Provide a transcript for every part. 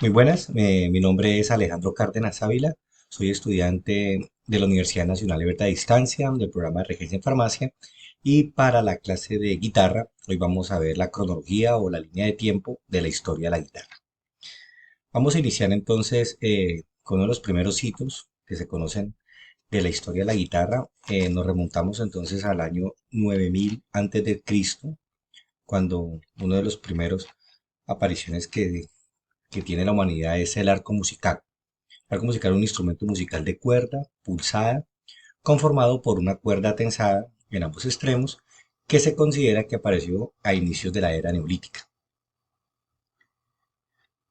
Muy buenas, mi nombre es Alejandro Cárdenas Ávila, soy estudiante de la Universidad Nacional Abierta a Distancia del programa de Regencia en Farmacia y para la clase de guitarra hoy vamos a ver la cronología o la línea de tiempo de la historia de la guitarra. Vamos a iniciar entonces con uno de los primeros hitos que se conocen de la historia de la guitarra. Nos remontamos entonces al año 9000 antes de Cristo, cuando uno de los primeros apariciones que tiene la humanidad es el arco musical. El arco musical es un instrumento musical de cuerda pulsada conformado por una cuerda tensada en ambos extremos que se considera que apareció a inicios de la era neolítica.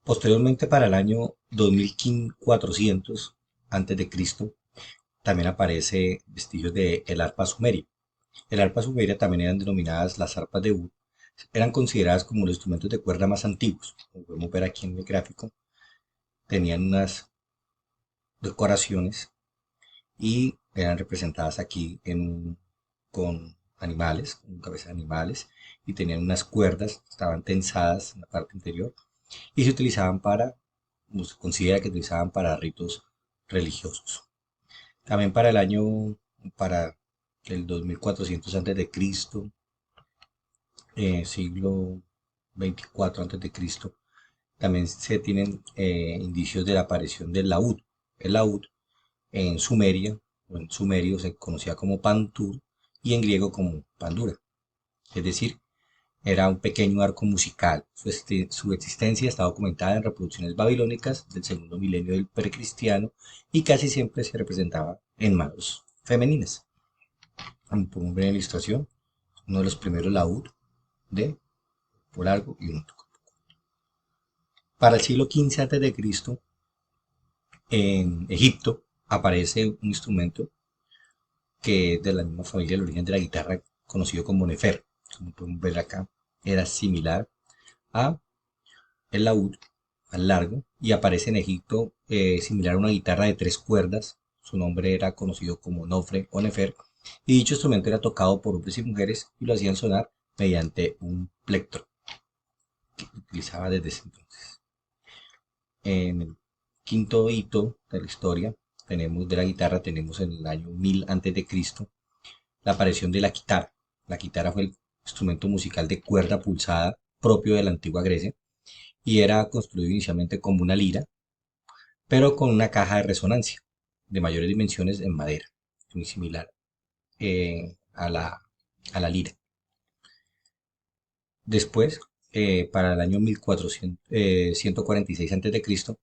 Posteriormente, para el año 2400 a.C., también aparece vestigios de el arpa sumeria. El arpa sumeria también eran denominadas las arpas de Ud, eran consideradas como los instrumentos de cuerda más antiguos. Como podemos ver aquí en el gráfico, tenían unas decoraciones y eran representadas aquí con animales, con cabezas de animales, y tenían unas cuerdas, estaban tensadas en la parte interior, y se utilizaban se considera que se utilizaban para ritos religiosos. También para el 2400 antes de Cristo, siglo 24 antes de Cristo, también se tienen indicios de la aparición del laúd. El laúd en Sumeria, o en sumerio se conocía como Pantur y en griego como Pandura. Es decir, era un pequeño arco musical. Su existencia está documentada en reproducciones babilónicas del segundo milenio del precristiano y casi siempre se representaba en manos femeninas. Como podemos ver en la ilustración, uno de los primeros laúd de por largo y un toco. Para el siglo XV a.C., en Egipto aparece un instrumento que es de la misma familia del origen de la guitarra, conocido como nefer. Como podemos ver acá, era similar a el laúd, al largo, y aparece en Egipto similar a una guitarra de tres cuerdas. Su nombre era conocido como nofre o nefer, y dicho instrumento era tocado por hombres y mujeres y lo hacían sonar mediante un plectro que utilizaba desde ese entonces. En el quinto hito de la historia de la guitarra tenemos en el año 1000 antes de Cristo la aparición de la guitarra. La guitarra fue el instrumento musical de cuerda pulsada propio de la antigua Grecia y era construido inicialmente como una lira, pero con una caja de resonancia de mayores dimensiones en madera, muy similar eh, a, la, a la lira. Después, para el año 1446 a.C.,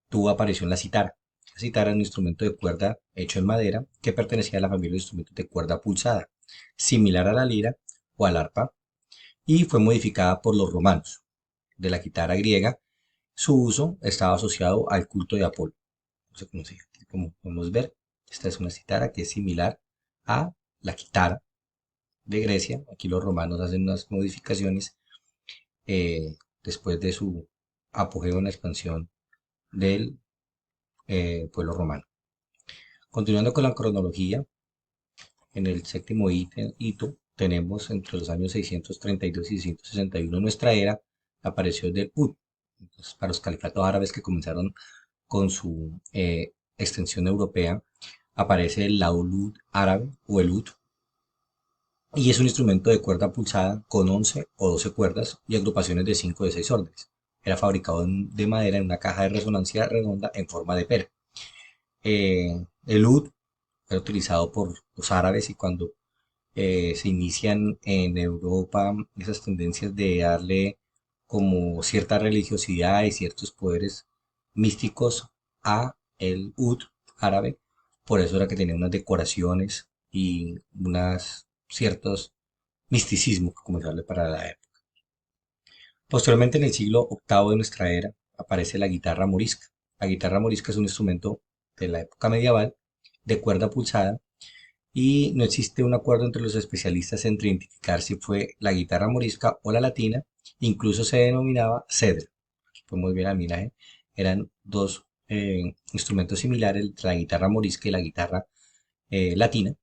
tuvo aparición la citara. La citara es un instrumento de cuerda hecho en madera que pertenecía a la familia de instrumentos de cuerda pulsada, similar a la lira o al arpa, y fue modificada por los romanos. De la guitarra griega, su uso estaba asociado al culto de Apolo. No se conocía. Como podemos ver, esta es una citara que es similar a la guitarra de Grecia. Aquí los romanos hacen unas modificaciones después de su apogeo en la expansión del pueblo romano. Continuando con la cronología, en el séptimo hito tenemos entre los años 632 y 661 de nuestra era la aparición del Ud. Entonces, para los califatos árabes que comenzaron con su extensión europea, aparece el laúd árabe o el ud, y es un instrumento de cuerda pulsada con 11 o 12 cuerdas y agrupaciones de 5 o de 6 órdenes. Era fabricado de madera en una caja de resonancia redonda en forma de pera. El ud era utilizado por los árabes y cuando se inician en Europa esas tendencias de darle como cierta religiosidad y ciertos poderes místicos a el ud árabe. Por eso era que tenía unas decoraciones y unas ciertos misticismo que comenzó para la época. Posteriormente, en el siglo octavo de nuestra era, aparece la guitarra morisca. La guitarra morisca es un instrumento de la época medieval de cuerda pulsada y no existe un acuerdo entre los especialistas entre identificar si fue la guitarra morisca o la latina, incluso se denominaba cedra. Aquí podemos ver la imagen, eran dos instrumentos similares entre la guitarra morisca y la guitarra latina,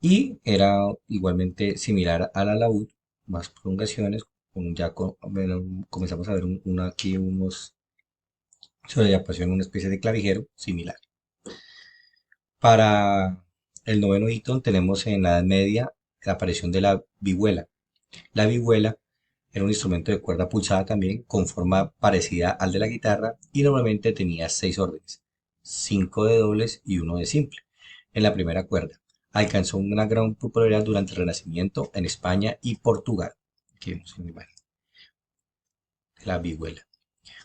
y era igualmente similar al alaúd, más prolongaciones, bueno, comenzamos a ver aquí unos sobre la pasión una especie de clavijero similar. Para el noveno hito tenemos en la Edad Media la aparición de la vihuela. La vihuela era un instrumento de cuerda pulsada también, con forma parecida al de la guitarra y normalmente tenía 6 órdenes, 5 de dobles y uno de simple, en la primera cuerda. Alcanzó una gran popularidad durante el Renacimiento en España y Portugal. Aquí vemos una imagen de la vihuela.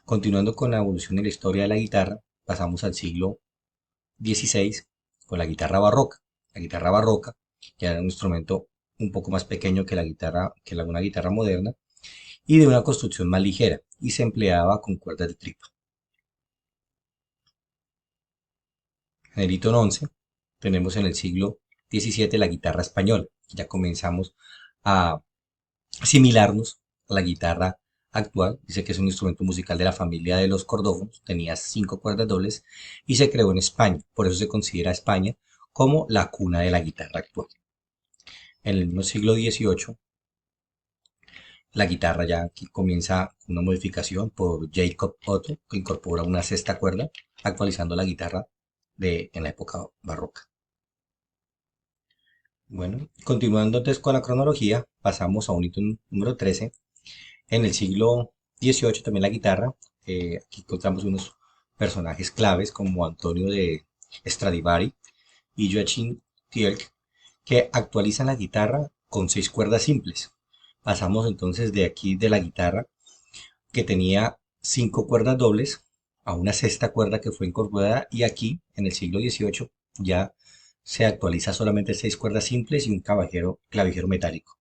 Continuando con la evolución de la historia de la guitarra, pasamos al siglo XVI con la guitarra barroca. La guitarra barroca ya era un instrumento un poco más pequeño que la guitarra, una guitarra moderna y de una construcción más ligera y se empleaba con cuerdas de tripa. En el hito 11 tenemos en el siglo XVII la guitarra española. Ya comenzamos a asimilarnos a la guitarra actual. Dice que es un instrumento musical de la familia de los cordófonos, tenía 5 cuerdas dobles y se creó en España. Por eso se considera España como la cuna de la guitarra actual. En el mismo siglo XVIII, la guitarra ya aquí comienza una modificación por Jacob Otto, que incorpora una sexta cuerda, actualizando la guitarra en la época barroca. Bueno, continuando entonces con la cronología, pasamos a un hito número 13. En el siglo XVIII también la guitarra. Aquí encontramos unos personajes claves como Antonio de Stradivari y Joachim Tieck, que actualizan la guitarra con 6 cuerdas simples. Pasamos entonces de aquí de la guitarra que tenía 5 cuerdas dobles a una sexta cuerda que fue incorporada y aquí en el siglo XVIII ya se actualiza solamente 6 cuerdas simples y un clavijero metálico.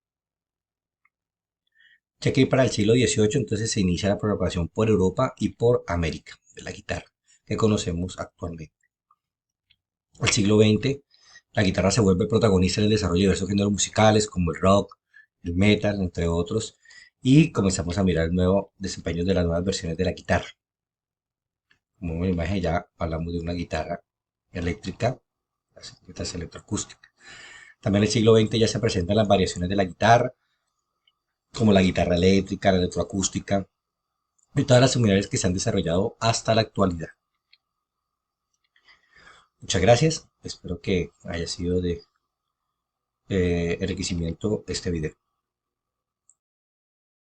Ya que para el siglo XVIII entonces se inicia la propagación por Europa y por América de la guitarra que conocemos actualmente. Al siglo XX la guitarra se vuelve protagonista en el desarrollo de diversos géneros musicales como el rock, el metal, entre otros, y comenzamos a mirar el nuevo desempeño de las nuevas versiones de la guitarra. Como en la imagen ya hablamos de una guitarra eléctrica, las guitarras electroacústicas. También en el siglo XX ya se presentan las variaciones de la guitarra, como la guitarra eléctrica, la electroacústica, y todas las unidades que se han desarrollado hasta la actualidad. Muchas gracias, espero que haya sido de enriquecimiento este video.